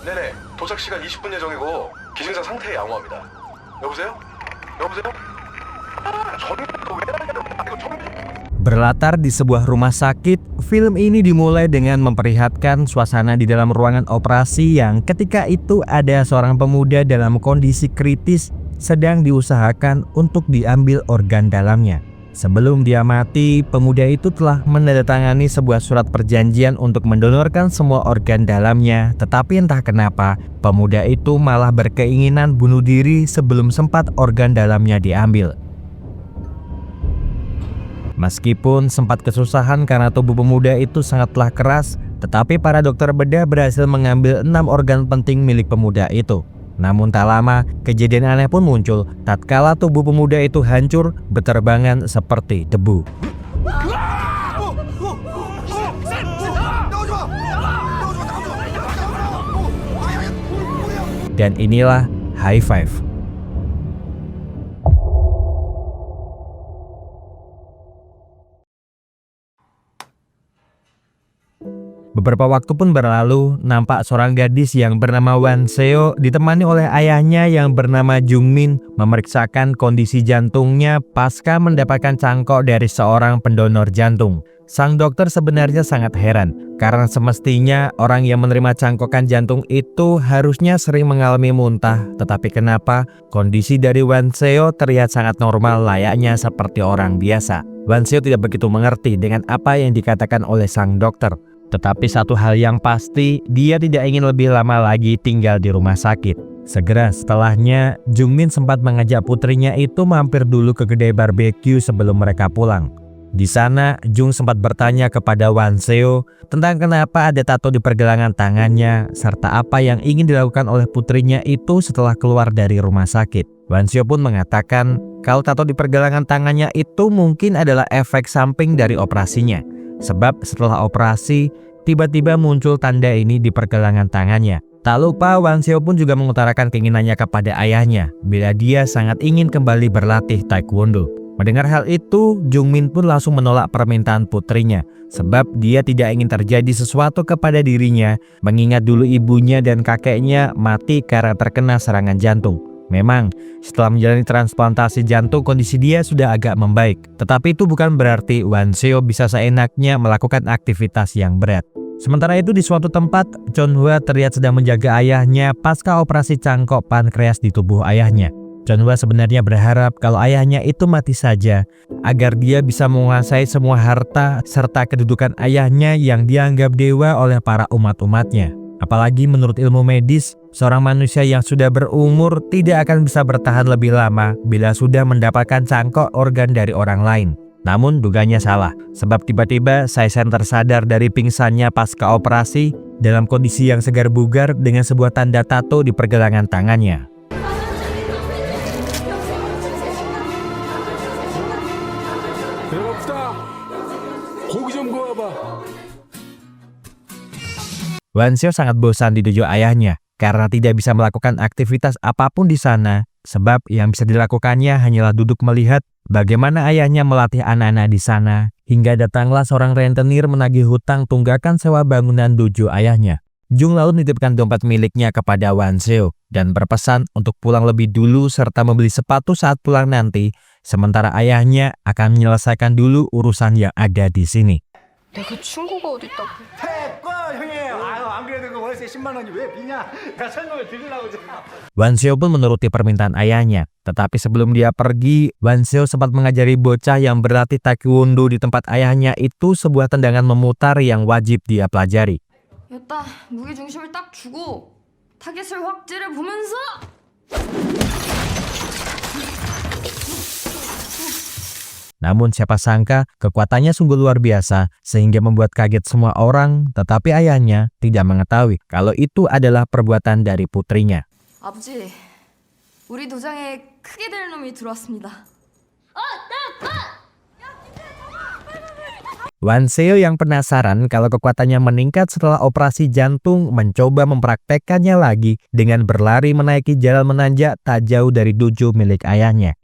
네네, 도착 시간 20분 예정이고 기증사 상태에 양호합니다. 여보세요? 여보세요? 전기도 왜 날려? 이거 전기. Berlatar di sebuah rumah sakit, film ini dimulai dengan memperlihatkan suasana di dalam ruangan operasi yang ketika itu ada seorang pemuda dalam kondisi kritis sedang diusahakan untuk diambil organ dalamnya. Sebelum dia mati, pemuda itu telah menandatangani sebuah surat perjanjian untuk mendonorkan semua organ dalamnya. Tetapi entah kenapa, pemuda itu malah berkeinginan bunuh diri sebelum sempat organ dalamnya diambil. Meskipun sempat kesusahan karena tubuh pemuda itu sangatlah keras, tetapi para dokter bedah berhasil mengambil 6 organ penting milik pemuda itu. Namun tak lama, kejadian aneh pun muncul tatkala tubuh pemuda itu hancur berterbangan seperti debu. Dan inilah high five. Beberapa waktu pun berlalu, nampak seorang gadis yang bernama Wan Seo ditemani oleh ayahnya yang bernama Jung Min memeriksakan kondisi jantungnya pasca mendapatkan cangkok dari seorang pendonor jantung. Sang dokter sebenarnya sangat heran, karena semestinya orang yang menerima cangkokan jantung itu harusnya sering mengalami muntah, tetapi kenapa kondisi dari Wan Seo terlihat sangat normal layaknya seperti orang biasa. Wan Seo tidak begitu mengerti dengan apa yang dikatakan oleh sang dokter. Tetapi satu hal yang pasti, dia tidak ingin lebih lama lagi tinggal di rumah sakit. Segera setelahnya, Jung Min sempat mengajak putrinya itu mampir dulu ke kedai barbeque sebelum mereka pulang. Di sana, Jung sempat bertanya kepada Wan Seo tentang kenapa ada tato di pergelangan tangannya, serta apa yang ingin dilakukan oleh putrinya itu setelah keluar dari rumah sakit. Wan Seo pun mengatakan kalau tato di pergelangan tangannya itu mungkin adalah efek samping dari operasinya. Sebab setelah operasi, tiba-tiba muncul tanda ini di pergelangan tangannya. Tak lupa Wan Seo pun juga mengutarakan keinginannya kepada ayahnya bila dia sangat ingin kembali berlatih taekwondo. Mendengar hal itu, Jung Min pun langsung menolak permintaan putrinya. Sebab dia tidak ingin terjadi sesuatu kepada dirinya, mengingat dulu ibunya dan kakeknya mati karena terkena serangan jantung. Memang, setelah menjalani transplantasi jantung kondisi dia sudah agak membaik. Tetapi itu bukan berarti Wan Seo bisa seenaknya melakukan aktivitas yang berat. Sementara itu di suatu tempat, Chon Hwa terlihat sedang menjaga ayahnya pasca operasi cangkok pankreas di tubuh ayahnya. Chon Hwa sebenarnya berharap kalau ayahnya itu mati saja, agar dia bisa menguasai semua harta serta kedudukan ayahnya yang dianggap dewa oleh para umat-umatnya. Apalagi menurut ilmu medis, seorang manusia yang sudah berumur tidak akan bisa bertahan lebih lama bila sudah mendapatkan cangkok organ dari orang lain. Namun dugaannya salah, sebab tiba-tiba Saisen tersadar dari pingsannya pasca operasi dalam kondisi yang segar bugar dengan sebuah tanda tato di pergelangan tangannya. Wan Seo sangat bosan di dojo ayahnya karena tidak bisa melakukan aktivitas apapun di sana, sebab yang bisa dilakukannya hanyalah duduk melihat bagaimana ayahnya melatih anak-anak di sana, hingga datanglah seorang rentenir menagih hutang tunggakan sewa bangunan dojo ayahnya. Jung lalu menitipkan dompet miliknya kepada Wan Seo dan berpesan untuk pulang lebih dulu serta membeli sepatu saat pulang nanti, sementara ayahnya akan menyelesaikan dulu urusan yang ada di sini. 내가 친구가 어딨다고. 태권 형님. 아유 안 그래도 그 월세 10만 원이 왜 비냐? 나 설명을 드리려고 잖아. Wan Seo pun menuruti permintaan ayahnya. Tetapi sebelum dia pergi, Wan Seo sempat mengajari bocah yang berlatih taekwondo di tempat ayahnya itu sebuah tendangan memutar yang wajib dia pelajari. 여따 무게 중심을 딱 주고 타겟을 확 찌르보면서 Namun siapa sangka kekuatannya sungguh luar biasa sehingga membuat kaget semua orang, tetapi ayahnya tidak mengetahui kalau itu adalah perbuatan dari putrinya. 아버지, 우리 도장에 크게 될 놈이 들어왔습니다. Wan Seo yang penasaran kalau kekuatannya meningkat setelah operasi jantung mencoba mempraktekkannya lagi dengan berlari menaiki jalan menanjak tak jauh dari dojo milik ayahnya.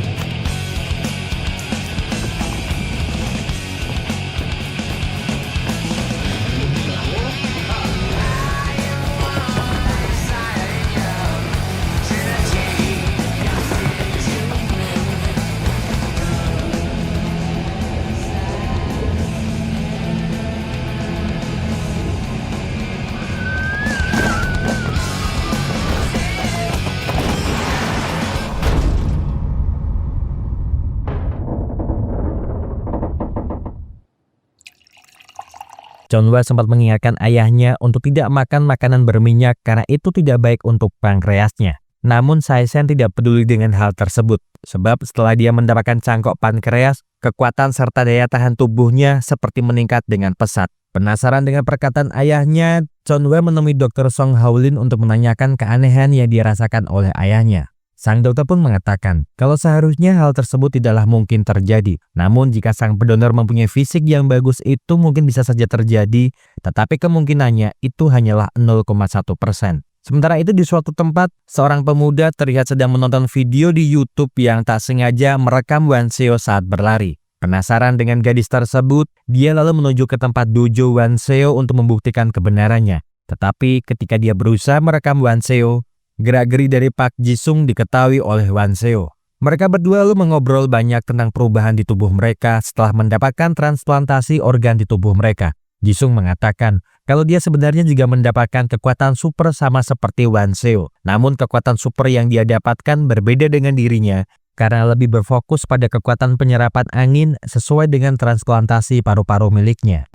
Chonhwa sempat mengingatkan ayahnya untuk tidak makan makanan berminyak karena itu tidak baik untuk pankreasnya. Namun Saisen tidak peduli dengan hal tersebut, sebab setelah dia mendapatkan cangkok pankreas, kekuatan serta daya tahan tubuhnya seperti meningkat dengan pesat. Penasaran dengan perkataan ayahnya, Chonhwa menemui Dr. Song Haolin untuk menanyakan keanehan yang dirasakan oleh ayahnya. Sang dokter pun mengatakan kalau seharusnya hal tersebut tidaklah mungkin terjadi. Namun jika sang pendonor mempunyai fisik yang bagus itu mungkin bisa saja terjadi, tetapi kemungkinannya itu hanyalah 0,1%. Sementara itu di suatu tempat, seorang pemuda terlihat sedang menonton video di YouTube yang tak sengaja merekam Wanseo saat berlari. Penasaran dengan gadis tersebut, dia lalu menuju ke tempat dojo Wanseo untuk membuktikan kebenarannya. Tetapi ketika dia berusaha merekam Wanseo, gerak-geri dari Park Ji-sung diketahui oleh Wanseo. Mereka berdua lalu mengobrol banyak tentang perubahan di tubuh mereka setelah mendapatkan transplantasi organ di tubuh mereka. Ji-sung mengatakan kalau dia sebenarnya juga mendapatkan kekuatan super sama seperti Wanseo. Namun kekuatan super yang dia dapatkan berbeda dengan dirinya karena lebih berfokus pada kekuatan penyerapan angin sesuai dengan transplantasi paru-paru miliknya.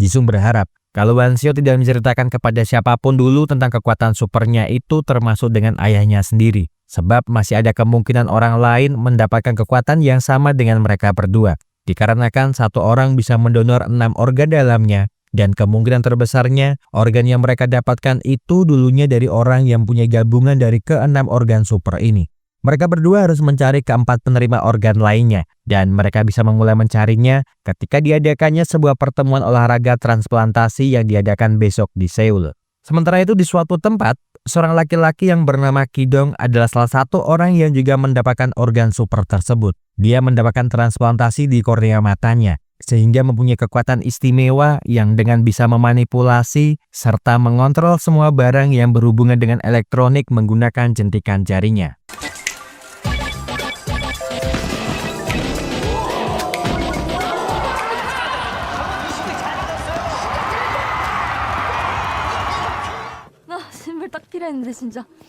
Ji-sung berharap kalau Wanseo tidak menceritakan kepada siapapun dulu tentang kekuatan supernya itu termasuk dengan ayahnya sendiri. Sebab masih ada kemungkinan orang lain mendapatkan kekuatan yang sama dengan mereka berdua. Dikarenakan satu orang bisa mendonor 6 organ dalamnya dan kemungkinan terbesarnya organ yang mereka dapatkan itu dulunya dari orang yang punya gabungan dari ke-6 organ super ini. Mereka berdua harus mencari keempat penerima organ lainnya, dan mereka bisa memulai mencarinya ketika diadakannya sebuah pertemuan olahraga transplantasi yang diadakan besok di Seoul. Sementara itu di suatu tempat, seorang laki-laki yang bernama Ki-dong adalah salah satu orang yang juga mendapatkan organ super tersebut. Dia mendapatkan transplantasi di kornea matanya, sehingga mempunyai kekuatan istimewa yang dengan bisa memanipulasi serta mengontrol semua barang yang berhubungan dengan elektronik menggunakan jentikan jarinya.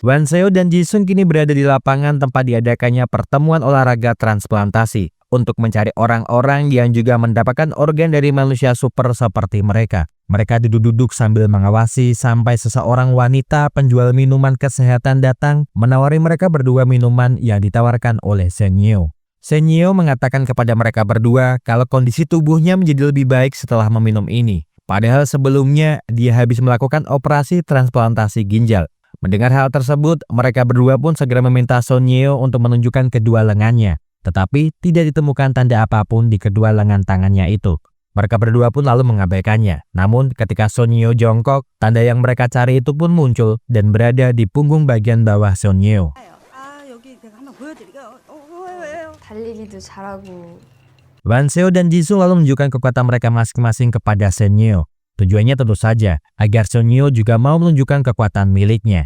Wanseo dan Ji-sung kini berada di lapangan tempat diadakannya pertemuan olahraga transplantasi untuk mencari orang-orang yang juga mendapatkan organ dari manusia super seperti mereka. Mereka duduk-duduk sambil mengawasi sampai seseorang wanita penjual minuman kesehatan datang menawari mereka berdua minuman yang ditawarkan oleh Senyeo. Senyeo mengatakan kepada mereka berdua kalau kondisi tubuhnya menjadi lebih baik setelah meminum ini. Padahal sebelumnya dia habis melakukan operasi transplantasi ginjal. Mendengar hal tersebut, mereka berdua pun segera meminta Senyeo untuk menunjukkan kedua lengannya. Tetapi tidak ditemukan tanda apapun di kedua lengan tangannya itu. Mereka berdua pun lalu mengabaikannya. Namun ketika Senyeo jongkok, tanda yang mereka cari itu pun muncul dan berada di punggung bagian bawah Senyeo. 달리기도 잘하고. Wanseo dan Ji-sung lalu menunjukkan kekuatan mereka masing-masing kepada Senyeo. Tujuannya tentu saja agar Senyeo juga mau menunjukkan kekuatan miliknya.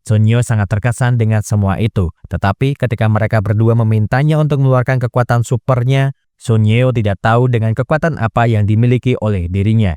Senyeo sangat terkesan dengan semua itu, tetapi ketika mereka berdua memintanya untuk mengeluarkan kekuatan supernya, Senyeo tidak tahu dengan kekuatan apa yang dimiliki oleh dirinya.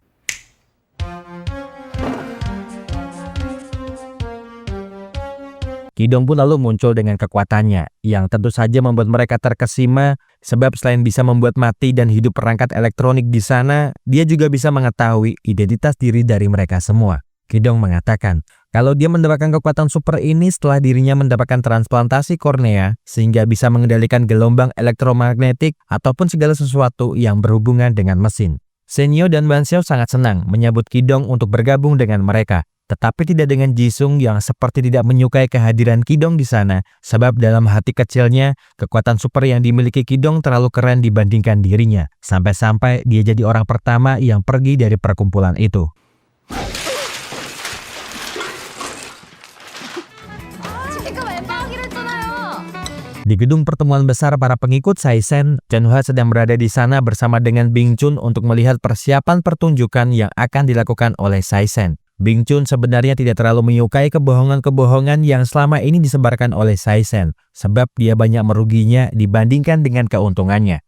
Ki-dong pun lalu muncul dengan kekuatannya, yang tentu saja membuat mereka terkesima, sebab selain bisa membuat mati dan hidup perangkat elektronik di sana, dia juga bisa mengetahui identitas diri dari mereka semua. Ki-dong mengatakan, kalau dia mendapatkan kekuatan super ini setelah dirinya mendapatkan transplantasi kornea, sehingga bisa mengendalikan gelombang elektromagnetik ataupun segala sesuatu yang berhubungan dengan mesin. Senyeo dan Wanseo sangat senang menyambut Ki-dong untuk bergabung dengan mereka. Tetapi tidak dengan Ji-sung yang seperti tidak menyukai kehadiran Ki-dong di sana, sebab dalam hati kecilnya, kekuatan super yang dimiliki Ki-dong terlalu keren dibandingkan dirinya, sampai-sampai dia jadi orang pertama yang pergi dari perkumpulan itu. Di gedung pertemuan besar para pengikut Saisen, Chonhwa sedang berada di sana bersama dengan Bing Chun untuk melihat persiapan pertunjukan yang akan dilakukan oleh Saisen. Bing Chun sebenarnya tidak terlalu menyukai kebohongan-kebohongan yang selama ini disebarkan oleh Saisen, sebab dia banyak meruginya dibandingkan dengan keuntungannya.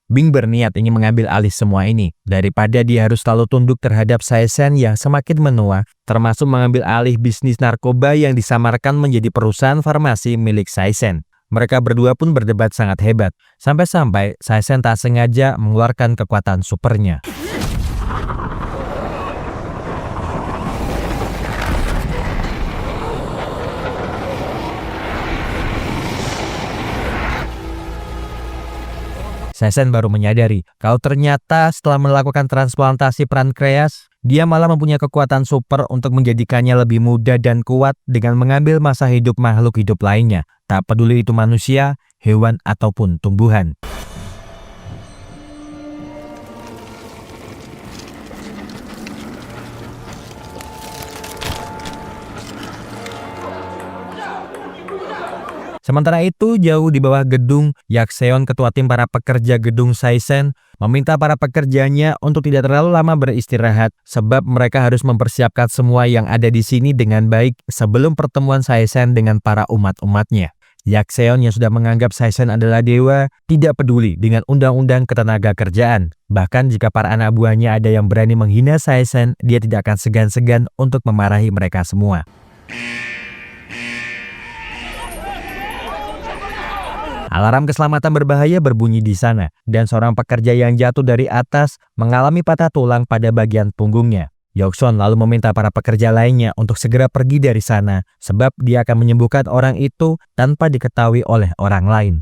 Bing berniat ingin mengambil alih semua ini, daripada dia harus selalu tunduk terhadap Saisen yang semakin menua, termasuk mengambil alih bisnis narkoba yang disamarkan menjadi perusahaan farmasi milik Saisen. Mereka berdua pun berdebat sangat hebat, sampai-sampai Saisen tak sengaja mengeluarkan kekuatan supernya. Saisen baru menyadari kalau ternyata setelah melakukan transplantasi pankreas, dia malah mempunyai kekuatan super untuk menjadikannya lebih muda dan kuat dengan mengambil masa hidup makhluk hidup lainnya, tak peduli itu manusia, hewan, ataupun tumbuhan. Sementara itu, jauh di bawah gedung, Yakseon, ketua tim para pekerja gedung Saisen, meminta para pekerjanya untuk tidak terlalu lama beristirahat, sebab mereka harus mempersiapkan semua yang ada di sini dengan baik sebelum pertemuan Saisen dengan para umat-umatnya. Yakseon yang sudah menganggap Saisen adalah dewa, tidak peduli dengan undang-undang ketenaga kerjaan. Bahkan jika para anak buahnya ada yang berani menghina Saisen, dia tidak akan segan-segan untuk memarahi mereka semua. Alarm keselamatan berbahaya berbunyi di sana, dan seorang pekerja yang jatuh dari atas mengalami patah tulang pada bagian punggungnya. Yokson lalu meminta para pekerja lainnya untuk segera pergi dari sana, sebab dia akan menyembuhkan orang itu tanpa diketahui oleh orang lain.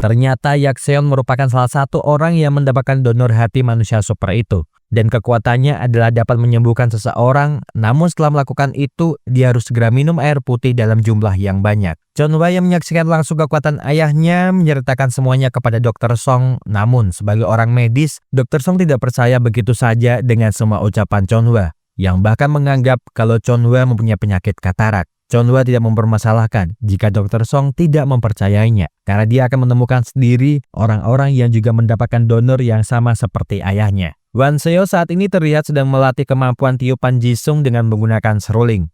Ternyata Yakseon merupakan salah satu orang yang mendapatkan donor hati manusia super itu. Dan kekuatannya adalah dapat menyembuhkan seseorang, namun setelah melakukan itu, dia harus segera minum air putih dalam jumlah yang banyak. Chonhwa yang menyaksikan langsung kekuatan ayahnya menceritakan semuanya kepada Dr. Song, namun sebagai orang medis, Dr. Song tidak percaya begitu saja dengan semua ucapan Chonhwa, yang bahkan menganggap kalau Chonhwa mempunyai penyakit katarak. Chonhwa tidak mempermasalahkan jika Dr. Song tidak mempercayainya, karena dia akan menemukan sendiri orang-orang yang juga mendapatkan donor yang sama seperti ayahnya. Wan Seo saat ini terlihat sedang melatih kemampuan tiupan Jisung dengan menggunakan seruling.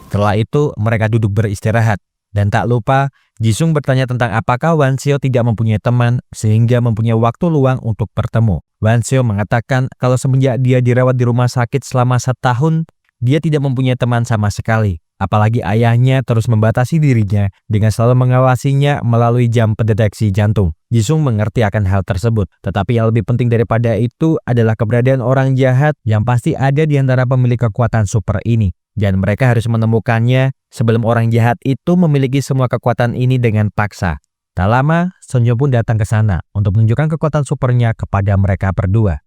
Setelah itu, mereka duduk beristirahat. Dan tak lupa, Jisung bertanya tentang apakah Wan Seo tidak mempunyai teman sehingga mempunyai waktu luang untuk bertemu. Wan Seo mengatakan kalau semenjak dia dirawat di rumah sakit selama setahun, dia tidak mempunyai teman sama sekali. Apalagi ayahnya terus membatasi dirinya dengan selalu mengawasinya melalui jam pendeteksi jantung. Jisung mengerti akan hal tersebut, tetapi yang lebih penting daripada itu adalah keberadaan orang jahat yang pasti ada di antara pemilik kekuatan super ini. Dan mereka harus menemukannya sebelum orang jahat itu memiliki semua kekuatan ini dengan paksa. Tak lama, Sonjo pun datang ke sana untuk menunjukkan kekuatan supernya kepada mereka berdua.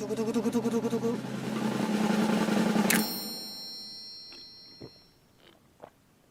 Tunggu.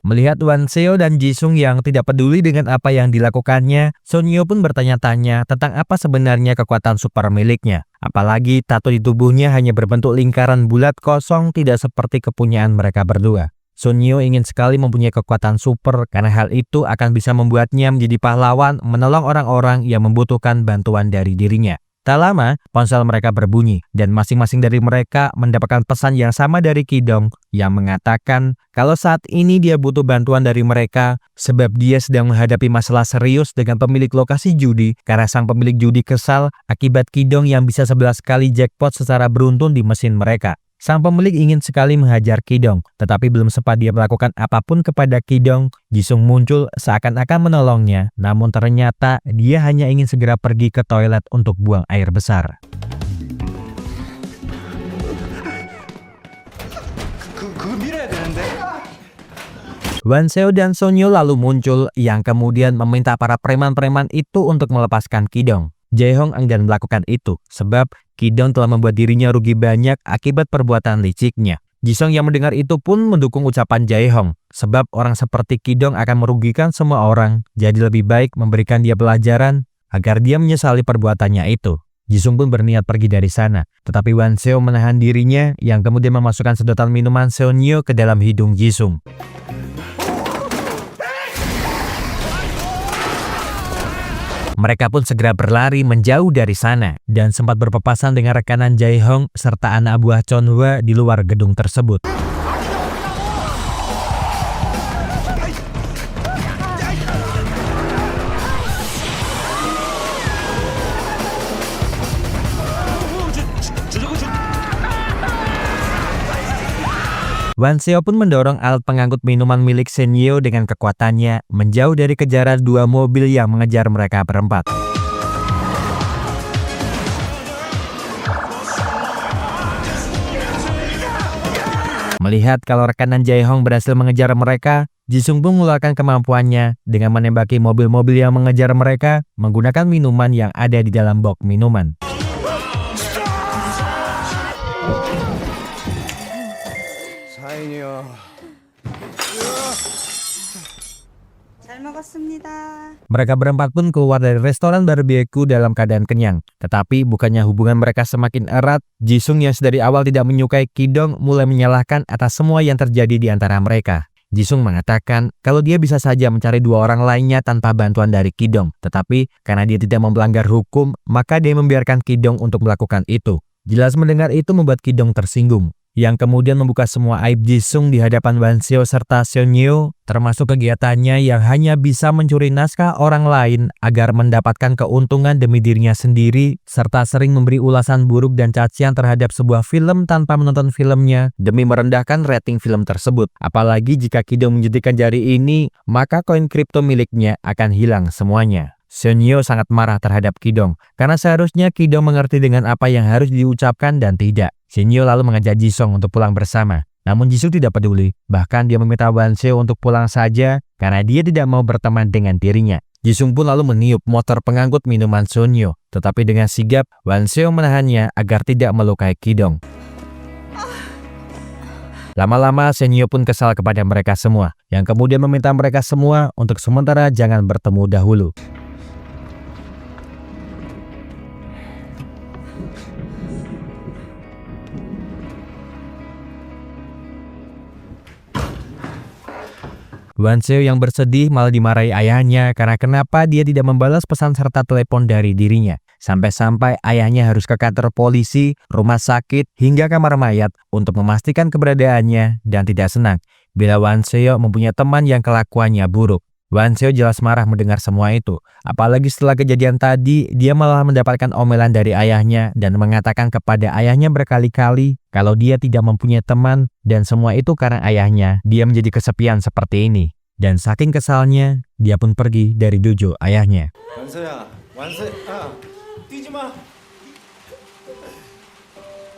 Melihat Wan Seo dan Jisung yang tidak peduli dengan apa yang dilakukannya, Sonyo pun bertanya-tanya tentang apa sebenarnya kekuatan super miliknya. Apalagi tato di tubuhnya hanya berbentuk lingkaran bulat kosong, tidak seperti kepunyaan mereka berdua. Sonyo ingin sekali mempunyai kekuatan super karena hal itu akan bisa membuatnya menjadi pahlawan menolong orang-orang yang membutuhkan bantuan dari dirinya. Tak lama, ponsel mereka berbunyi dan masing-masing dari mereka mendapatkan pesan yang sama dari Kidong yang mengatakan kalau saat ini dia butuh bantuan dari mereka sebab dia sedang menghadapi masalah serius dengan pemilik lokasi judi karena sang pemilik judi kesal akibat Kidong yang bisa 11 kali jackpot secara beruntun di mesin mereka. Sang pemilik ingin sekali menghajar Kidong, tetapi belum sempat dia melakukan apapun kepada Kidong, Jisung muncul seakan-akan menolongnya, namun ternyata dia hanya ingin segera pergi ke toilet untuk buang air besar. Wan Seo dan Sonyo lalu muncul yang kemudian meminta para preman-preman itu untuk melepaskan Ki-dong. Jae-hong enggan melakukan itu sebab Ki-dong telah membuat dirinya rugi banyak akibat perbuatan liciknya. Jisung yang mendengar itu pun mendukung ucapan Jae-hong sebab orang seperti Ki-dong akan merugikan semua orang, jadi lebih baik memberikan dia pelajaran agar dia menyesali perbuatannya itu. Jisung pun berniat pergi dari sana, tetapi Wan Seo menahan dirinya yang kemudian memasukkan sedotan minuman Seonyo ke dalam hidung Jisung. Mereka pun segera berlari menjauh dari sana dan sempat berpapasan dengan rekanan Jae-hong serta anak buah Chonhwa di luar gedung tersebut. Wan Seo pun mendorong alat pengangkut minuman milik Seonyo dengan kekuatannya menjauh dari kejaran dua mobil yang mengejar mereka berempat. Melihat kalau rekanan Jae-hong berhasil mengejar mereka, Jisung pun mengeluarkan kemampuannya dengan menembaki mobil-mobil yang mengejar mereka menggunakan minuman yang ada di dalam box minuman. 잘 먹었습니다. Mereka berempat pun keluar dari restoran barbeque dalam keadaan kenyang. Tetapi bukannya hubungan mereka semakin erat, Jisung yang sedari awal tidak menyukai Ki-dong mulai menyalahkan atas semua yang terjadi di antara mereka. Jisung mengatakan kalau dia bisa saja mencari dua orang lainnya tanpa bantuan dari Ki-dong. Tetapi karena dia tidak melanggar hukum, maka dia membiarkan Ki-dong untuk melakukan itu. Jelas mendengar itu membuat Ki-dong tersinggung, yang kemudian membuka semua aib Jisung di hadapan Wan Seo serta Seonyo, termasuk kegiatannya yang hanya bisa mencuri naskah orang lain agar mendapatkan keuntungan demi dirinya sendiri, serta sering memberi ulasan buruk dan cacian terhadap sebuah film tanpa menonton filmnya demi merendahkan rating film tersebut. Apalagi jika Ki-dong menjentikan jari ini, maka koin kripto miliknya akan hilang semuanya. Seonyo sangat marah terhadap Ki-dong karena seharusnya Ki-dong mengerti dengan apa yang harus diucapkan dan tidak. Seonyo lalu mengajak Jisung untuk pulang bersama. Namun Jisung tidak peduli, bahkan dia meminta Wan Seo untuk pulang saja karena dia tidak mau berteman dengan dirinya. Jisung pun lalu meniup motor pengangkut minuman Seonyo, tetapi dengan sigap Wan Seo menahannya agar tidak melukai Ki-dong. Lama-lama Seonyo pun kesal kepada mereka semua, yang kemudian meminta mereka semua untuk sementara jangan bertemu dahulu. Wan Seo yang bersedih malah dimarahi ayahnya karena kenapa dia tidak membalas pesan serta telepon dari dirinya. Sampai-sampai ayahnya harus ke kantor polisi, rumah sakit, hingga kamar mayat untuk memastikan keberadaannya dan tidak senang bila Wan Seo mempunyai teman yang kelakuannya buruk. Wan Seo jelas marah mendengar semua itu. Apalagi setelah kejadian tadi, dia malah mendapatkan omelan dari ayahnya dan mengatakan kepada ayahnya berkali-kali kalau dia tidak mempunyai teman dan semua itu karena ayahnya dia menjadi kesepian seperti ini. Dan saking kesalnya, dia pun pergi dari dojo ayahnya.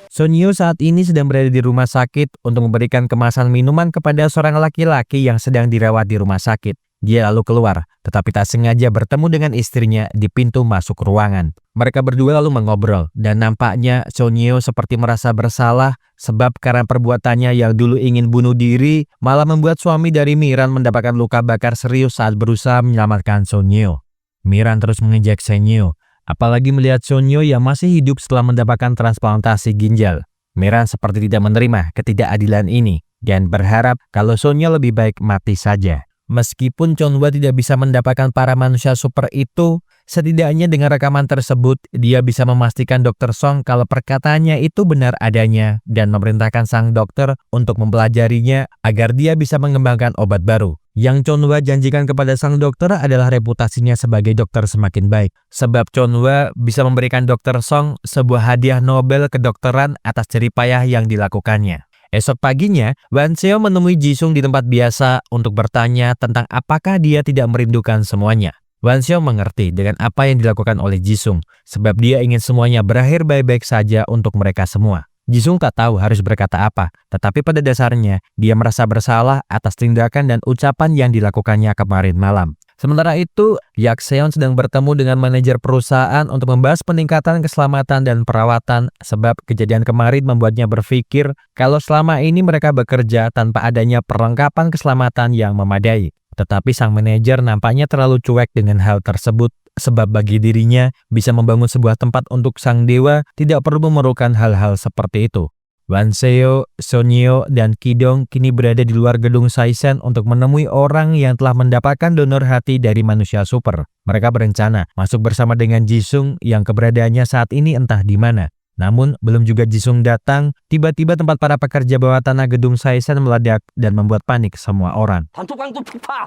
Seonyo saat ini sedang berada di rumah sakit untuk memberikan kemasan minuman kepada seorang laki-laki yang sedang dirawat di rumah sakit. Dia lalu keluar, tetapi tak sengaja bertemu dengan istrinya di pintu masuk ruangan. Mereka berdua lalu mengobrol, dan nampaknya Seonyo seperti merasa bersalah sebab karena perbuatannya yang dulu ingin bunuh diri, malah membuat suami dari Miran mendapatkan luka bakar serius saat berusaha menyelamatkan Seonyo. Miran terus mengejek Seonyo, apalagi melihat Seonyo yang masih hidup setelah mendapatkan transplantasi ginjal. Miran seperti tidak menerima ketidakadilan ini, dan berharap kalau Seonyo lebih baik mati saja. Meskipun Chonhwa tidak bisa mendapatkan para manusia super itu, setidaknya dengan rekaman tersebut, dia bisa memastikan Dr. Song kalau perkataannya itu benar adanya dan memerintahkan sang dokter untuk mempelajarinya agar dia bisa mengembangkan obat baru. Yang Chonhwa janjikan kepada sang dokter adalah reputasinya sebagai dokter semakin baik. Sebab Chonhwa bisa memberikan Dr. Song sebuah hadiah Nobel kedokteran atas jerih payah yang dilakukannya. Esok paginya, Wan Seo menemui Jisung di tempat biasa untuk bertanya tentang apakah dia tidak merindukan semuanya. Wan Seo mengerti dengan apa yang dilakukan oleh Jisung, sebab dia ingin semuanya berakhir baik-baik saja untuk mereka semua. Jisung tak tahu harus berkata apa, tetapi pada dasarnya dia merasa bersalah atas tindakan dan ucapan yang dilakukannya kemarin malam. Sementara itu, Yak Seon sedang bertemu dengan manajer perusahaan untuk membahas peningkatan keselamatan dan perawatan sebab kejadian kemarin membuatnya berpikir kalau selama ini mereka bekerja tanpa adanya perlengkapan keselamatan yang memadai. Tetapi sang manajer nampaknya terlalu cuek dengan hal tersebut sebab bagi dirinya bisa membangun sebuah tempat untuk sang dewa tidak perlu memerlukan hal-hal seperti itu. Wanseo, Sonyo, dan Kidong kini berada di luar gedung Saisen untuk menemui orang yang telah mendapatkan donor hati dari manusia super. Mereka berencana masuk bersama dengan Jisung yang keberadaannya saat ini entah di mana. Namun, belum juga Jisung datang, tiba-tiba tempat para pekerja bawah tanah gedung Saisen meledak dan membuat panik semua orang. 단톡방도 폭파.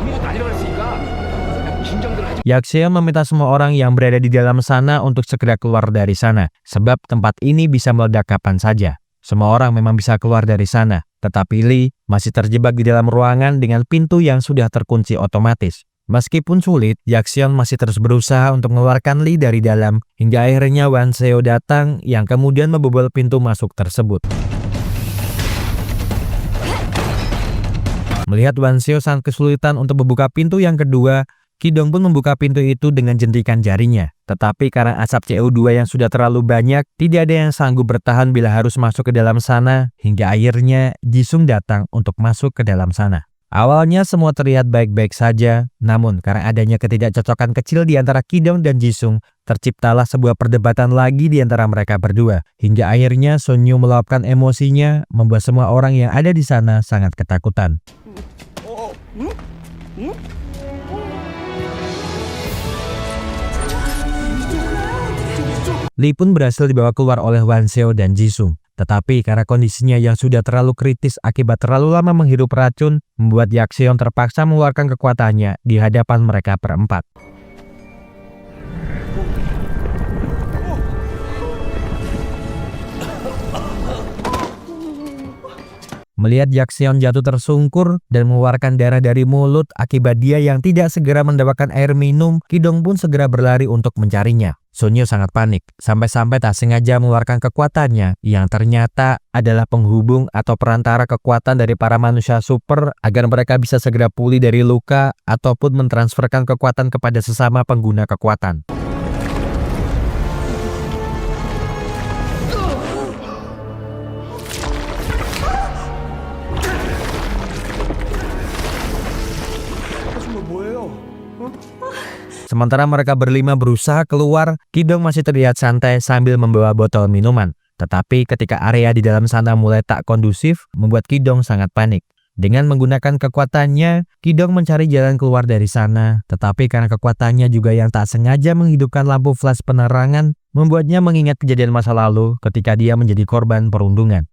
아무것도 아니라 그랬으니까 긴장들 하지. Yak Seon meminta semua orang yang berada di dalam sana untuk segera keluar dari sana, sebab tempat ini bisa meledak kapan saja. Semua orang memang bisa keluar dari sana, tetapi Lee masih terjebak di dalam ruangan dengan pintu yang sudah terkunci otomatis. Meskipun sulit, Yak Seon masih terus berusaha untuk mengeluarkan Lee dari dalam, hingga akhirnya Wanseo datang yang kemudian membobol pintu masuk tersebut. Melihat Wanseo sangat kesulitan untuk membuka pintu yang kedua, Kidong pun membuka pintu itu dengan jentikan jarinya. Tetapi karena asap CO2 yang sudah terlalu banyak, tidak ada yang sanggup bertahan bila harus masuk ke dalam sana, hingga akhirnya Jisung datang untuk masuk ke dalam sana. Awalnya semua terlihat baik-baik saja, namun karena adanya ketidakcocokan kecil di antara Kidong dan Jisung, terciptalah sebuah perdebatan lagi di antara mereka berdua, hingga akhirnya Sonyo meluapkan emosinya, membuat semua orang yang ada di sana sangat ketakutan. Lee pun berhasil dibawa keluar oleh Wanseo dan Jisung. Tetapi karena kondisinya yang sudah terlalu kritis akibat terlalu lama menghirup racun, membuat Yak Seon terpaksa mengeluarkan kekuatannya di hadapan mereka berempat. Melihat Yak Seon jatuh tersungkur dan mengeluarkan darah dari mulut akibat dia yang tidak segera mendapatkan air minum, Kidong pun segera berlari untuk mencarinya. Sonyo sangat panik, sampai-sampai tak sengaja mengeluarkan kekuatannya yang ternyata adalah penghubung atau perantara kekuatan dari para manusia super agar mereka bisa segera pulih dari luka ataupun mentransferkan kekuatan kepada sesama pengguna kekuatan. Sementara mereka berlima berusaha keluar, Kidong masih terlihat santai sambil membawa botol minuman. Tetapi ketika area di dalam sana mulai tak kondusif, membuat Kidong sangat panik. Dengan menggunakan kekuatannya, Kidong mencari jalan keluar dari sana. Tetapi karena kekuatannya juga yang tak sengaja menghidupkan lampu flash penerangan, membuatnya mengingat kejadian masa lalu ketika dia menjadi korban perundungan.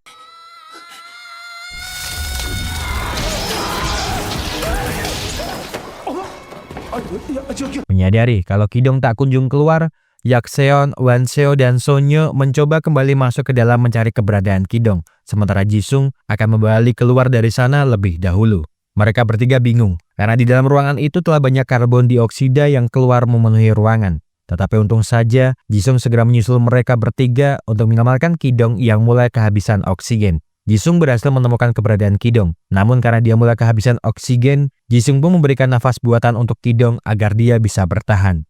Menyadari kalau Kidong tak kunjung keluar, Yak Seon, Wanseo, dan Sonyo mencoba kembali masuk ke dalam mencari keberadaan Kidong. Sementara Jisung akan membawa Lee keluar dari sana lebih dahulu. Mereka bertiga bingung, karena di dalam ruangan itu telah banyak karbon dioksida yang keluar memenuhi ruangan. Tetapi untung saja, Jisung segera menyusul mereka bertiga untuk mengamalkan Kidong yang mulai kehabisan oksigen. Jisung berhasil menemukan keberadaan Kidong. Namun karena dia mulai kehabisan oksigen, Jisung pun memberikan nafas buatan untuk Kidong agar dia bisa bertahan.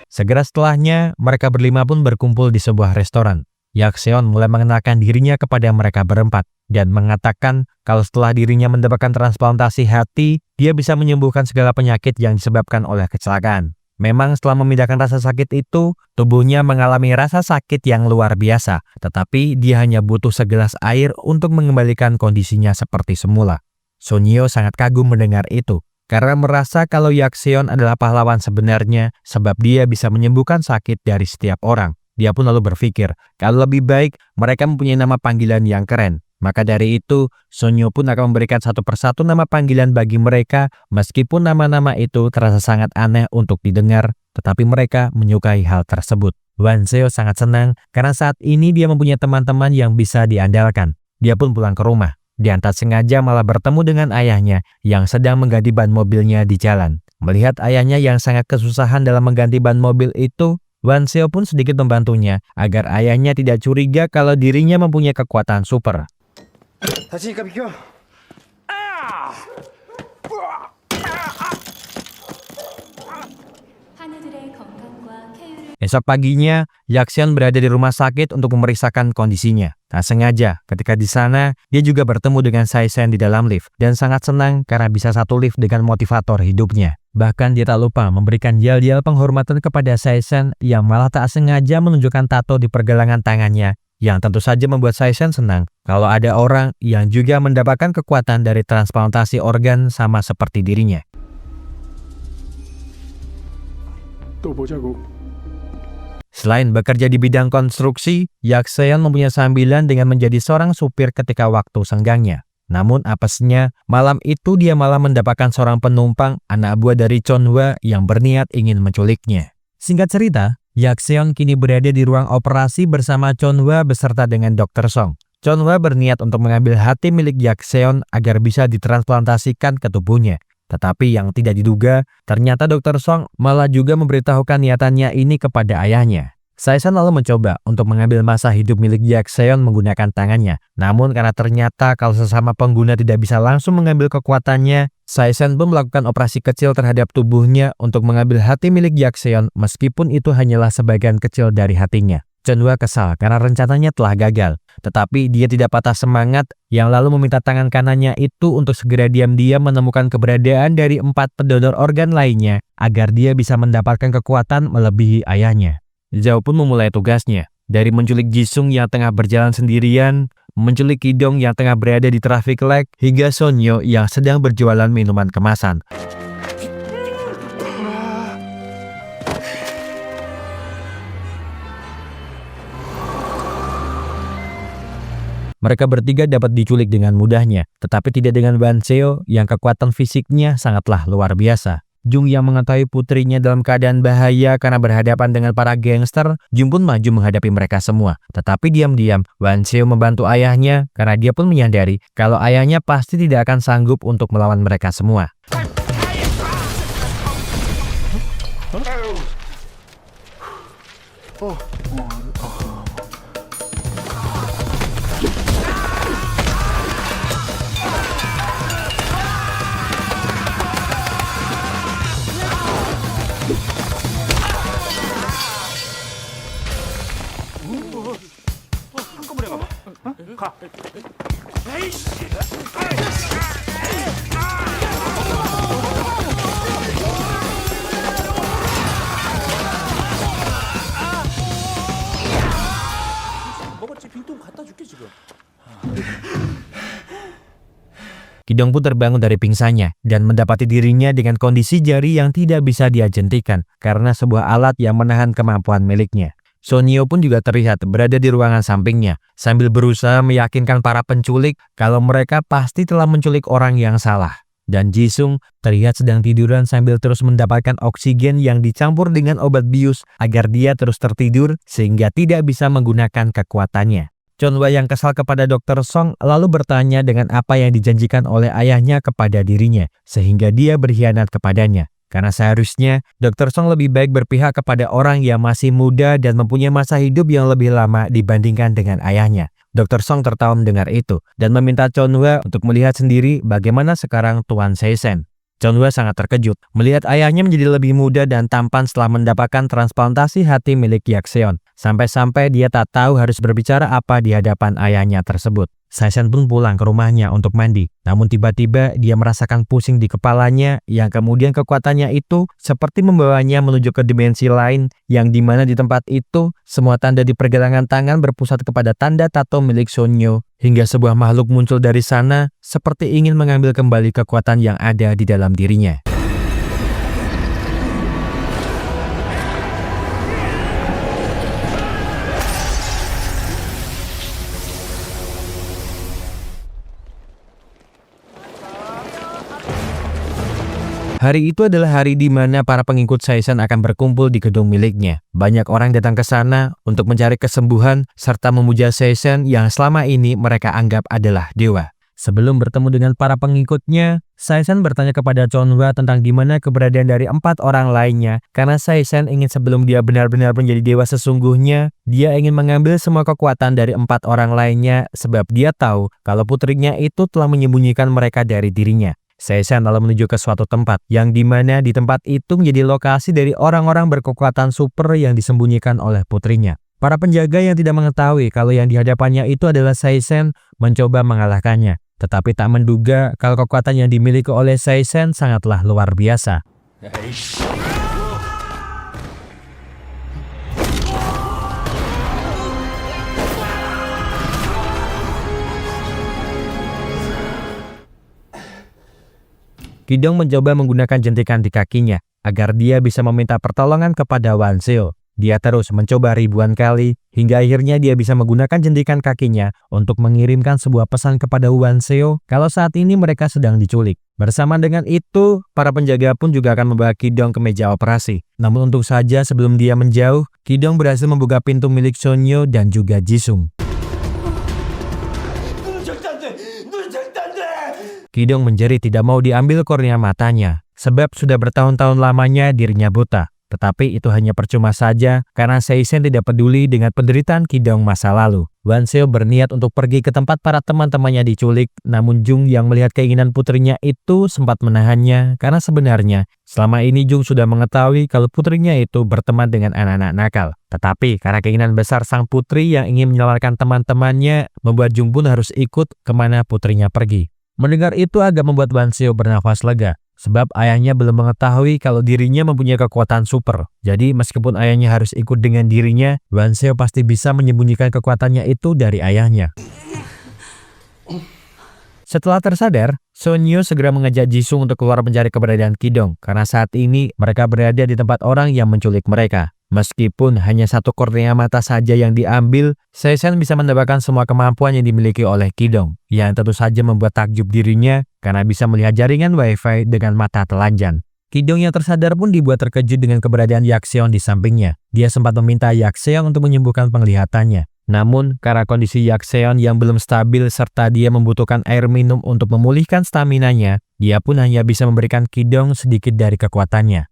Segera setelahnya, mereka berlima pun berkumpul di sebuah restoran. Yak Seon mulai mengenalkan dirinya kepada mereka berempat dan mengatakan kalau setelah dirinya mendapatkan transplantasi hati, dia bisa menyembuhkan segala penyakit yang disebabkan oleh kecelakaan. Memang setelah memindahkan rasa sakit itu, tubuhnya mengalami rasa sakit yang luar biasa, tetapi dia hanya butuh segelas air untuk mengembalikan kondisinya seperti semula. Sonyo sangat kagum mendengar itu, karena merasa kalau Yak Seon adalah pahlawan sebenarnya sebab dia bisa menyembuhkan sakit dari setiap orang. Dia pun lalu berpikir, kalau lebih baik mereka mempunyai nama panggilan yang keren. Maka dari itu, Sonyo pun akan memberikan satu persatu nama panggilan bagi mereka, meskipun nama-nama itu terasa sangat aneh untuk didengar, tetapi mereka menyukai hal tersebut. Wanseo sangat senang karena saat ini dia mempunyai teman-teman yang bisa diandalkan. Dia pun pulang ke rumah. dan tak sengaja malah bertemu dengan ayahnya yang sedang mengganti ban mobilnya di jalan. Melihat ayahnya yang sangat kesusahan dalam mengganti ban mobil itu, Wan Seo pun sedikit membantunya agar ayahnya tidak curiga kalau dirinya mempunyai kekuatan super. 다치니까 비켜. 하늘들의 건강과 쾌유를 Esok paginya, Yakseon berada di rumah sakit untuk memeriksakan kondisinya. Tak sengaja, ketika di sana, dia juga bertemu dengan Saisen di dalam lift dan sangat senang karena bisa satu lift dengan motivator hidupnya. Bahkan dia tak lupa memberikan yel-yel penghormatan kepada Saisen yang malah tak sengaja menunjukkan tato di pergelangan tangannya, yang tentu saja membuat Saisen senang kalau ada orang yang juga mendapatkan kekuatan dari transplantasi organ sama seperti dirinya. 또 보자고. Selain bekerja di bidang konstruksi, Yakseon mempunyai sambilan dengan menjadi seorang supir ketika waktu senggangnya. Namun apesnya, malam itu dia malah mendapatkan seorang penumpang anak buah dari Chonhwa yang berniat ingin menculiknya. Singkat cerita, Yakseon kini berada di ruang operasi bersama Chonhwa beserta dengan Dr. Song. Chonhwa berniat untuk mengambil hati milik Yakseon agar bisa ditransplantasikan ke tubuhnya. Tetapi yang tidak diduga, ternyata Dr. Song malah juga memberitahukan niatannya ini kepada ayahnya. Saisen lalu mencoba untuk mengambil masa hidup milik Yakseon menggunakan tangannya. Namun karena ternyata kalau sesama pengguna tidak bisa langsung mengambil kekuatannya, Saisen pun melakukan operasi kecil terhadap tubuhnya untuk mengambil hati milik Yakseon meskipun itu hanyalah sebagian kecil dari hatinya. Chonhwa kesal karena rencananya telah gagal, tetapi dia tidak patah semangat yang lalu meminta tangan kanannya itu untuk segera diam-diam menemukan keberadaan dari 4 pendonor organ lainnya agar dia bisa mendapatkan kekuatan melebihi ayahnya. Zhao pun memulai tugasnya, dari menculik Jisung yang tengah berjalan sendirian, menculik Kidong yang tengah berada di traffic light, hingga Sonyo yang sedang berjualan minuman kemasan. Mereka bertiga dapat diculik dengan mudahnya, tetapi tidak dengan Wan Seo yang kekuatan fisiknya sangatlah luar biasa. Jung yang mengetahui putrinya dalam keadaan bahaya karena berhadapan dengan para gangster, Jung pun maju menghadapi mereka semua. Tetapi diam-diam, Wan Seo membantu ayahnya karena dia pun menyadari kalau ayahnya pasti tidak akan sanggup untuk melawan mereka semua. Kidong pun terbangun dari pingsannya dan mendapati dirinya dengan kondisi jari yang tidak bisa dia jentikan karena sebuah alat yang menahan kemampuan miliknya. Sonyo pun juga terlihat berada di ruangan sampingnya sambil berusaha meyakinkan para penculik kalau mereka pasti telah menculik orang yang salah. Dan Jisung terlihat sedang tiduran sambil terus mendapatkan oksigen yang dicampur dengan obat bius agar dia terus tertidur sehingga tidak bisa menggunakan kekuatannya. Chonhwa yang kesal kepada Dr. Song lalu bertanya dengan apa yang dijanjikan oleh ayahnya kepada dirinya, sehingga dia berkhianat kepadanya. Karena seharusnya Dr. Song lebih baik berpihak kepada orang yang masih muda dan mempunyai masa hidup yang lebih lama dibandingkan dengan ayahnya. Dr. Song tertawa mendengar itu dan meminta Chonhwa untuk melihat sendiri bagaimana sekarang Tuan Saisen. Chonhwa sangat terkejut melihat ayahnya menjadi lebih muda dan tampan setelah mendapatkan transplantasi hati milik Yakseon. Sampai-sampai dia tak tahu harus berbicara apa di hadapan ayahnya tersebut. Saisen pun pulang ke rumahnya untuk mandi. Namun tiba-tiba dia merasakan pusing di kepalanya yang kemudian kekuatannya itu seperti membawanya menuju ke dimensi lain yang dimana di tempat itu semua tanda di pergelangan tangan berpusat kepada tanda tato milik Sonyo hingga sebuah makhluk muncul dari sana seperti ingin mengambil kembali kekuatan yang ada di dalam dirinya. Hari itu adalah hari di mana para pengikut Saisen akan berkumpul di gedung miliknya. Banyak orang datang ke sana untuk mencari kesembuhan serta memuja Saisen yang selama ini mereka anggap adalah dewa. Sebelum bertemu dengan para pengikutnya, Saisen bertanya kepada Chonhua tentang di mana keberadaan dari 4 orang lainnya karena Saisen ingin sebelum dia benar-benar menjadi dewa sesungguhnya, dia ingin mengambil semua kekuatan dari 4 orang lainnya sebab dia tahu kalau putrinya itu telah menyembunyikan mereka dari dirinya. Saisen lalu menuju ke suatu tempat yang dimana di tempat itu menjadi lokasi dari orang-orang berkekuatan super yang disembunyikan oleh putrinya. Para penjaga yang tidak mengetahui kalau yang di hadapannya itu adalah Saisen mencoba mengalahkannya. Tetapi tak menduga kalau kekuatan yang dimiliki oleh Saisen sangatlah luar biasa. Kidong mencoba menggunakan jentikan di kakinya agar dia bisa meminta pertolongan kepada Wanseo. Dia terus mencoba ribuan kali hingga akhirnya dia bisa menggunakan jentikan kakinya untuk mengirimkan sebuah pesan kepada Wanseo kalau saat ini mereka sedang diculik. Bersama dengan itu, para penjaga pun juga akan membawa Kidong ke meja operasi. Namun untung saja sebelum dia menjauh, Kidong berhasil membuka pintu milik Sonyo dan juga Jisung. Kidong menjerit tidak mau diambil kornea matanya, sebab sudah bertahun-tahun lamanya dirinya buta. Tetapi itu hanya percuma saja karena Saisen tidak peduli dengan penderitaan Kidong masa lalu. Wanseo berniat untuk pergi ke tempat para teman-temannya diculik, namun Jung yang melihat keinginan putrinya itu sempat menahannya karena sebenarnya selama ini Jung sudah mengetahui kalau putrinya itu berteman dengan anak-anak nakal. Tetapi karena keinginan besar sang putri yang ingin menyelamatkan teman-temannya, membuat Jung pun harus ikut kemana putrinya pergi. Mendengar itu agak membuat Wanseo bernafas lega. Sebab ayahnya belum mengetahui kalau dirinya mempunyai kekuatan super. Jadi meskipun ayahnya harus ikut dengan dirinya, Wanseo pasti bisa menyembunyikan kekuatannya itu dari ayahnya. Setelah tersadar, Sonyo segera mengajak Jisung untuk keluar mencari keberadaan Kidong karena saat ini mereka berada di tempat orang yang menculik mereka. Meskipun hanya satu kornea mata saja yang diambil, Saisen bisa mendapatkan semua kemampuan yang dimiliki oleh Kidong, yang tentu saja membuat takjub dirinya karena bisa melihat jaringan wifi dengan mata telanjang. Kidong yang tersadar pun dibuat terkejut dengan keberadaan Yakseon di sampingnya. Dia sempat meminta Yakseon untuk menyembuhkan penglihatannya. Namun, karena kondisi Yakseon yang belum stabil serta dia membutuhkan air minum untuk memulihkan staminanya, dia pun hanya bisa memberikan Kidong sedikit dari kekuatannya.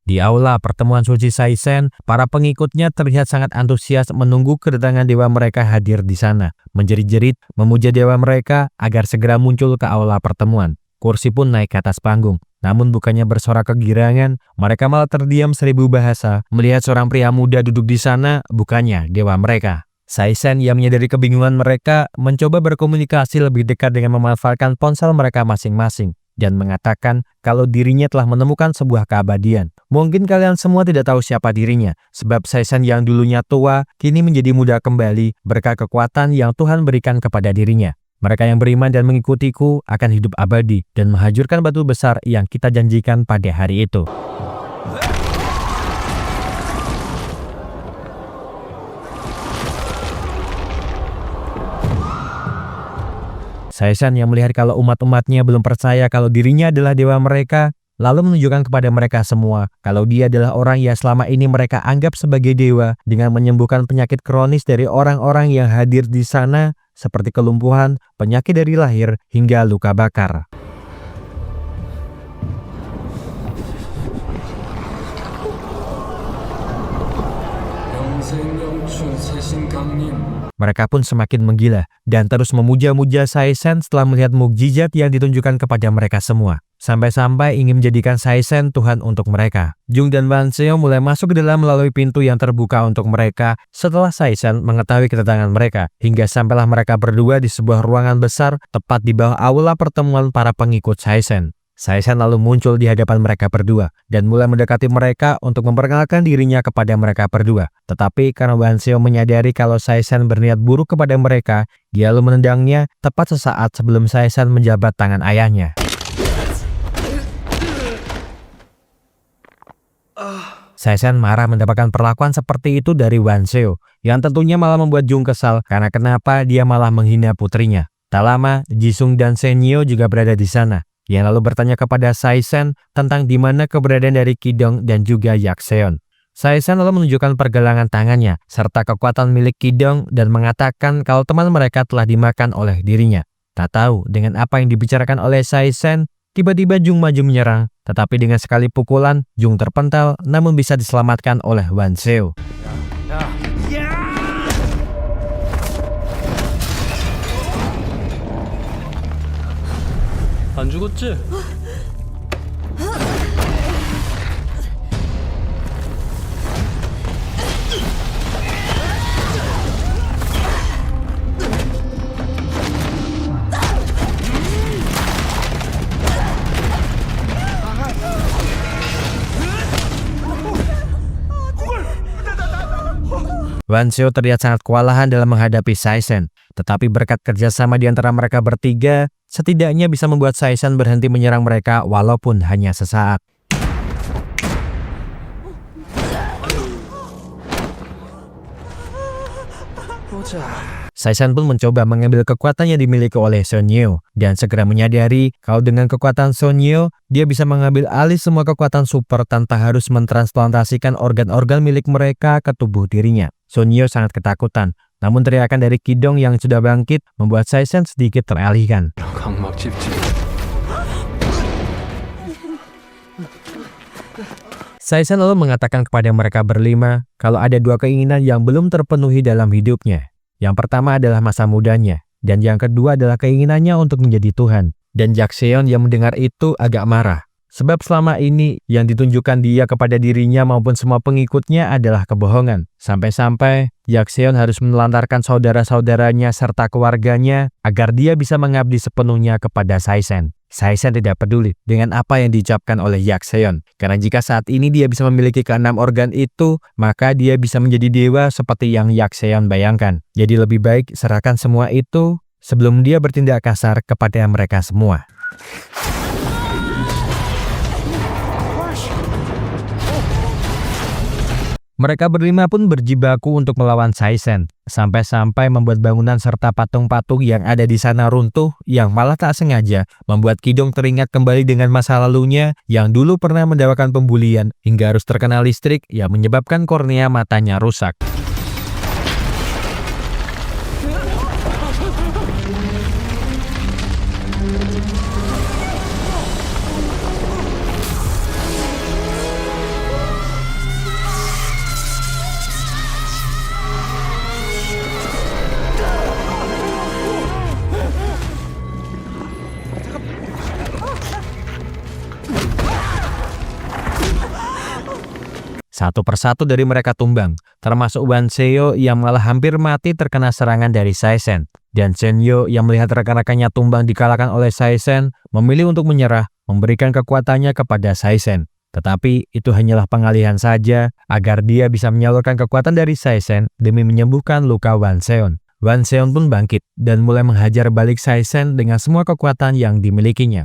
Di aula pertemuan suci Saisen, para pengikutnya terlihat sangat antusias menunggu kedatangan dewa mereka hadir di sana. Menjerit-jerit, memuja dewa mereka agar segera muncul ke aula pertemuan. Kursi pun naik ke atas panggung. Namun bukannya bersorak kegirangan, mereka malah terdiam 1000 bahasa melihat seorang pria muda duduk di sana, bukannya dewa mereka. Saisen yang menyadari kebingungan mereka mencoba berkomunikasi lebih dekat dengan memanfaatkan ponsel mereka masing-masing dan mengatakan kalau dirinya telah menemukan sebuah keabadian. Mungkin kalian semua tidak tahu siapa dirinya, sebab Saisen yang dulunya tua kini menjadi muda kembali berkat kekuatan yang Tuhan berikan kepada dirinya. Mereka yang beriman dan mengikutiku akan hidup abadi dan menghancurkan batu besar yang kita janjikan pada hari itu. Saisen yang melihat kalau umat-umatnya belum percaya kalau dirinya adalah dewa mereka, lalu menunjukkan kepada mereka semua kalau dia adalah orang yang selama ini mereka anggap sebagai dewa dengan menyembuhkan penyakit kronis dari orang-orang yang hadir di sana seperti kelumpuhan, penyakit dari lahir, hingga luka bakar. Mereka pun semakin menggila dan terus memuja-muja Saisen setelah melihat mukjizat yang ditunjukkan kepada mereka semua. Sampai-sampai ingin menjadikan Saisen Tuhan untuk mereka. Jung dan Wanseo mulai masuk ke dalam melalui pintu yang terbuka untuk mereka setelah Saisen mengetahui kedatangan mereka. Hingga sampailah mereka berdua di sebuah ruangan besar tepat di bawah aula pertemuan para pengikut Saisen. Saisen lalu muncul di hadapan mereka berdua dan mulai mendekati mereka untuk memperkenalkan dirinya kepada mereka berdua. Tetapi karena Wanseo menyadari kalau Saisen berniat buruk kepada mereka, dia lalu menendangnya tepat sesaat sebelum Saisen menjabat tangan ayahnya. Saisen marah mendapatkan perlakuan seperti itu dari Wanseo, yang tentunya malah membuat Jung kesal karena kenapa dia malah menghina putrinya. Tak lama, Jisung dan Senyo juga berada di sana. Yang lalu bertanya kepada Saisen tentang di mana keberadaan dari Kidong dan juga Yakseon. Saisen lalu menunjukkan pergelangan tangannya serta kekuatan milik Kidong dan mengatakan kalau teman mereka telah dimakan oleh dirinya. Tak tahu dengan apa yang dibicarakan oleh Saisen, tiba-tiba Jung maju menyerang, tetapi dengan sekali pukulan, Jung terpental namun bisa diselamatkan oleh Wan Seo. 안 죽었지? Wan Seo terlihat sangat kewalahan dalam menghadapi Saisen, tetapi berkat kerjasama di antara mereka bertiga, setidaknya bisa membuat Saisen berhenti menyerang mereka walaupun hanya sesaat. Saisen pun mencoba mengambil kekuatan yang dimiliki oleh Son Yeo dan segera menyadari kalau dengan kekuatan Son Yeo, dia bisa mengambil alih semua kekuatan super tanpa harus mentransplantasikan organ-organ milik mereka ke tubuh dirinya. Son Yeo sangat ketakutan, namun teriakan dari Kidong yang sudah bangkit membuat Saisen sedikit teralihkan. 각막 찝찝. Saisen lalu mengatakan kepada mereka berlima kalau ada dua keinginan yang belum terpenuhi dalam hidupnya. Yang pertama adalah masa mudanya, dan yang kedua adalah keinginannya untuk menjadi Tuhan. Dan Jakseon yang mendengar itu agak marah, sebab selama ini yang ditunjukkan dia kepada dirinya maupun semua pengikutnya adalah kebohongan. Sampai-sampai Jakseon harus menelantarkan saudara-saudaranya serta keluarganya agar dia bisa mengabdi sepenuhnya kepada Saisen. Saisen tidak peduli dengan apa yang diucapkan oleh Jakseon, karena jika saat ini dia bisa memiliki keenam organ itu, maka dia bisa menjadi dewa seperti yang Jakseon bayangkan. Jadi lebih baik serahkan semua itu sebelum dia bertindak kasar kepada mereka semua. Mereka berlima pun berjibaku untuk melawan Saisen, sampai-sampai membuat bangunan serta patung-patung yang ada di sana runtuh, yang malah tak sengaja membuat Kidong teringat kembali dengan masa lalunya yang dulu pernah mendawakan pembulian hingga harus terkena listrik yang menyebabkan kornea matanya rusak. Satu persatu dari mereka tumbang, termasuk Wan Seo yang malah hampir mati terkena serangan dari Saisen. Dan Son Yeo yang melihat rekan-rekannya tumbang dikalahkan oleh Saisen, memilih untuk menyerah, memberikan kekuatannya kepada Saisen. Tetapi itu hanyalah pengalihan saja agar dia bisa menyalurkan kekuatan dari Saisen demi menyembuhkan luka Wan Seon. Wan Seon pun bangkit dan mulai menghajar balik Saisen dengan semua kekuatan yang dimilikinya.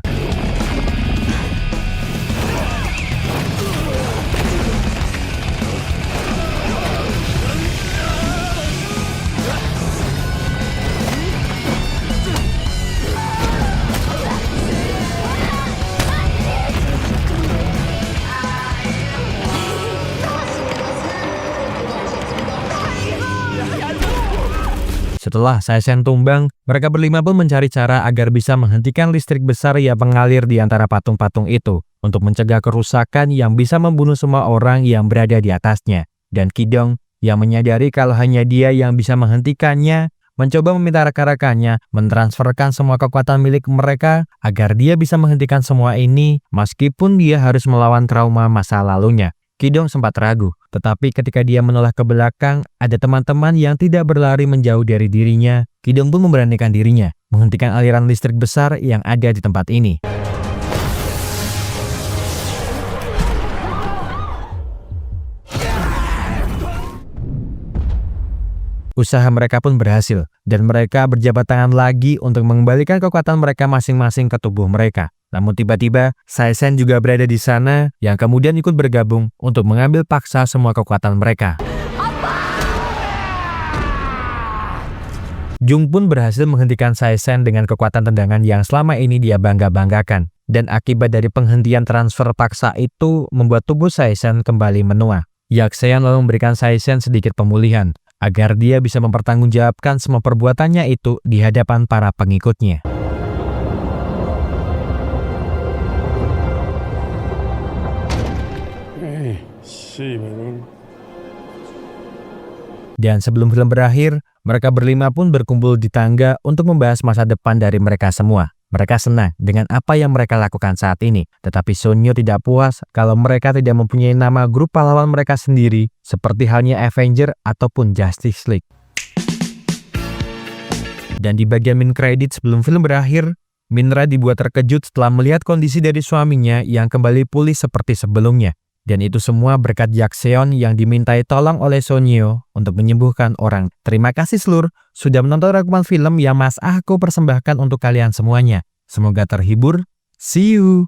Setelah Saisen tumbang, mereka berlima pun mencari cara agar bisa menghentikan listrik besar yang mengalir di antara patung-patung itu untuk mencegah kerusakan yang bisa membunuh semua orang yang berada di atasnya. Dan Kidong yang menyadari kalau hanya dia yang bisa menghentikannya, mencoba meminta rekan-rekannya mentransferkan semua kekuatan milik mereka agar dia bisa menghentikan semua ini meskipun dia harus melawan trauma masa lalunya. Kidong sempat ragu, tetapi ketika dia menoleh ke belakang, ada teman-teman yang tidak berlari menjauh dari dirinya. Kidong pun memberanikan dirinya, menghentikan aliran listrik besar yang ada di tempat ini. Usaha mereka pun berhasil, dan mereka berjabat tangan lagi untuk mengembalikan kekuatan mereka masing-masing ke tubuh mereka. Namun tiba-tiba, Saisen juga berada di sana yang kemudian ikut bergabung untuk mengambil paksa semua kekuatan mereka. Jung pun berhasil menghentikan Saisen dengan kekuatan tendangan yang selama ini dia bangga-banggakan. Dan akibat dari penghentian transfer paksa itu membuat tubuh Saisen kembali menua. Yak Seon lalu memberikan Saisen sedikit pemulihan agar dia bisa mempertanggungjawabkan semua perbuatannya itu di hadapan para pengikutnya. Dan sebelum film berakhir, mereka berlima pun berkumpul di tangga untuk membahas masa depan dari mereka semua. Mereka senang dengan apa yang mereka lakukan saat ini, tetapi Sonyo tidak puas kalau mereka tidak mempunyai nama grup pahlawan mereka sendiri, seperti halnya Avenger ataupun Justice League. Dan di bagian mid credit sebelum film berakhir, Minra dibuat terkejut setelah melihat kondisi dari suaminya yang kembali pulih seperti sebelumnya. Dan itu semua berkat Yak Seon yang dimintai tolong oleh Sonyo untuk menyembuhkan orang. Terima kasih seluruh sudah menonton rangkuman film yang Mas Aku persembahkan untuk kalian semuanya. Semoga terhibur. See you!